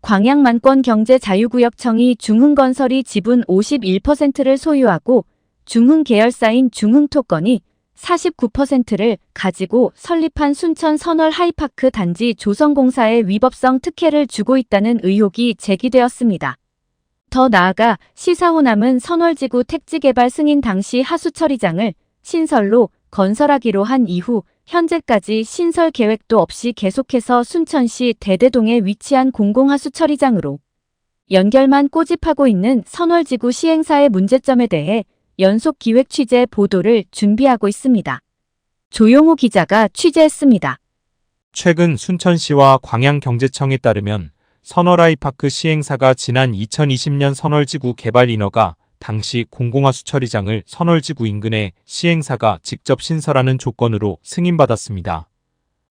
광양만권경제자유구역청이 중흥건설이 지분 51%를 소유하고 중흥계열사인 중흥토건이 49%를 가지고 설립한 순천 선월 하이파크 단지 조성공사에 위법성 특혜를 주고 있다는 의혹이 제기되었습니다. 더 나아가 시사호남은 선월지구 택지개발 승인 당시 하수처리장을 신설로 건설하기로 한 이후 현재까지 신설 계획도 없이 계속해서 순천시 대대동에 위치한 공공하수처리장으로 연결만 꼬집하고 있는 선월지구 시행사의 문제점에 대해 연속 기획 취재 보도를 준비하고 있습니다. 조용호 기자가 취재했습니다. 최근 순천시와 광양경제청에 따르면 선월하이파크 시행사가 지난 2020년 선월지구 개발 인허가 당시 공공하수처리장을 선월지구 인근에 시행사가 직접 신설하는 조건으로 승인받았습니다.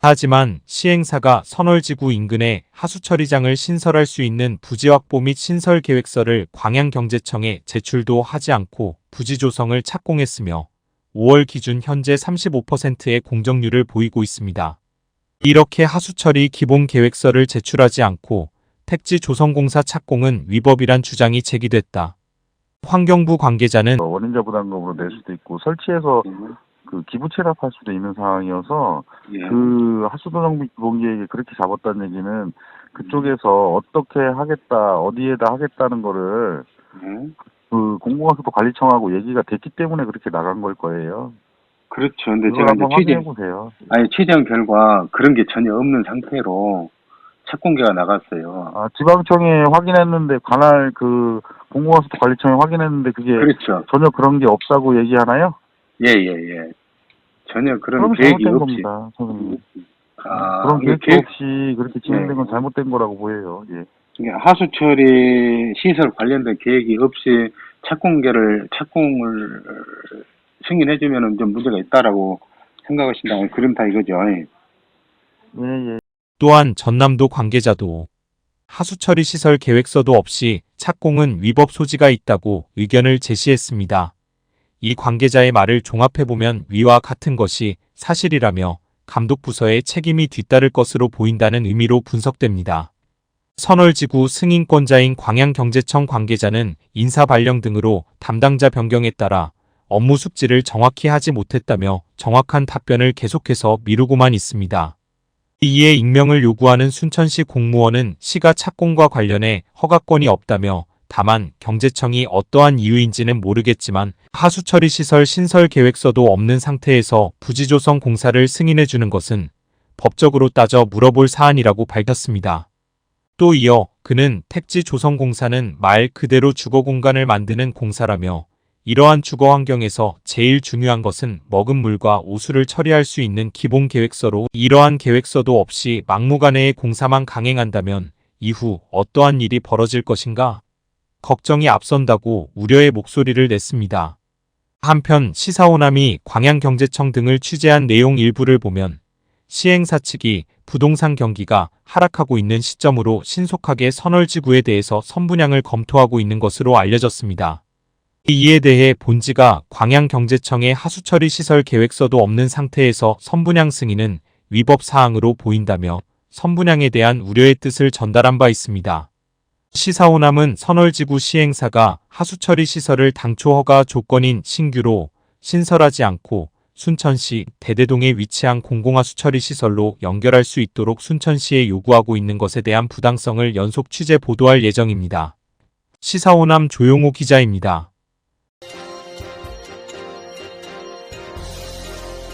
하지만 시행사가 선월지구 인근에 하수처리장을 신설할 수 있는 부지 확보 및 신설 계획서를 광양경제청에 제출도 하지 않고 부지 조성을 착공했으며 5월 기준 현재 35%의 공정률을 보이고 있습니다. 이렇게 하수처리 기본 계획서를 제출하지 않고 택지 조성공사 착공은 위법이란 주장이 제기됐다. 환경부 관계자는 원인자 부담금으로 낼 수도 있고 설치해서 그 기부 체납할 수도 있는 상황이어서 그 하수도정 기본계획이 그렇게 잡았다는 얘기는 그쪽에서 어떻게 하겠다, 어디에다 하겠다는 거를 그 공공하수도 관리청하고 얘기가 됐기 때문에 그렇게 나간 걸 거예요. 그렇죠. 근데 그걸 제가 한번 확인해 보세요. 취재한 결과 그런 게 전혀 없는 상태로 착공계가 나갔어요. 아, 지방청에 확인했는데 관할 그 공공하수도 관리청에 확인했는데 그게 그렇죠. 전혀 그런 게 없다고 얘기하나요? 예. 전혀 그런 계획이 잘못된 없이. 겁니다, 선생님. 아, 그런 계획 없이 그렇게 진행된 건 잘못된 거라고 보여요. 예. 하수처리 시설 관련된 계획이 없이 착공을 승인해주면은 좀 문제가 있다라고 생각하신다면 그렇다 이거죠. 예. 또한 전남도 관계자도 하수처리 시설 계획서도 없이 착공은 위법 소지가 있다고 의견을 제시했습니다. 이 관계자의 말을 종합해보면 위와 같은 것이 사실이라며 감독부서의 책임이 뒤따를 것으로 보인다는 의미로 분석됩니다. 선월지구 승인권자인 광양경제청 관계자는 인사발령 등으로 담당자 변경에 따라 업무 숙지를 정확히 하지 못했다며 정확한 답변을 계속해서 미루고만 있습니다. 이에 익명을 요구하는 순천시 공무원은 시가 착공과 관련해 허가권이 없다며 다만 경제청이 어떠한 이유인지는 모르겠지만 하수처리 시설 신설 계획서도 없는 상태에서 부지 조성 공사를 승인해주는 것은 법적으로 따져 물어볼 사안이라고 밝혔습니다. 또 이어 그는 택지 조성 공사는 말 그대로 주거 공간을 만드는 공사라며 이러한 주거 환경에서 제일 중요한 것은 먹은 물과 오수를 처리할 수 있는 기본 계획서로 이러한 계획서도 없이 막무가내의 공사만 강행한다면 이후 어떠한 일이 벌어질 것인가? 걱정이 앞선다고 우려의 목소리를 냈습니다. 한편 시사호남이 광양경제청 등을 취재한 내용 일부를 보면 시행사 측이 부동산 경기가 하락하고 있는 시점으로 신속하게 선월지구에 대해서 선분양을 검토하고 있는 것으로 알려졌습니다. 이에 대해 본지가 광양경제청의 하수처리 시설 계획서도 없는 상태에서 선분양 승인은 위법 사항으로 보인다며 선분양에 대한 우려의 뜻을 전달한 바 있습니다. 시사호남은 선월지구 시행사가 하수처리 시설을 당초 허가 조건인 신규로 신설하지 않고 순천시 대대동에 위치한 공공하수처리 시설로 연결할 수 있도록 순천시에 요구하고 있는 것에 대한 부당성을 연속 취재 보도할 예정입니다. 시사호남 조용호 기자입니다.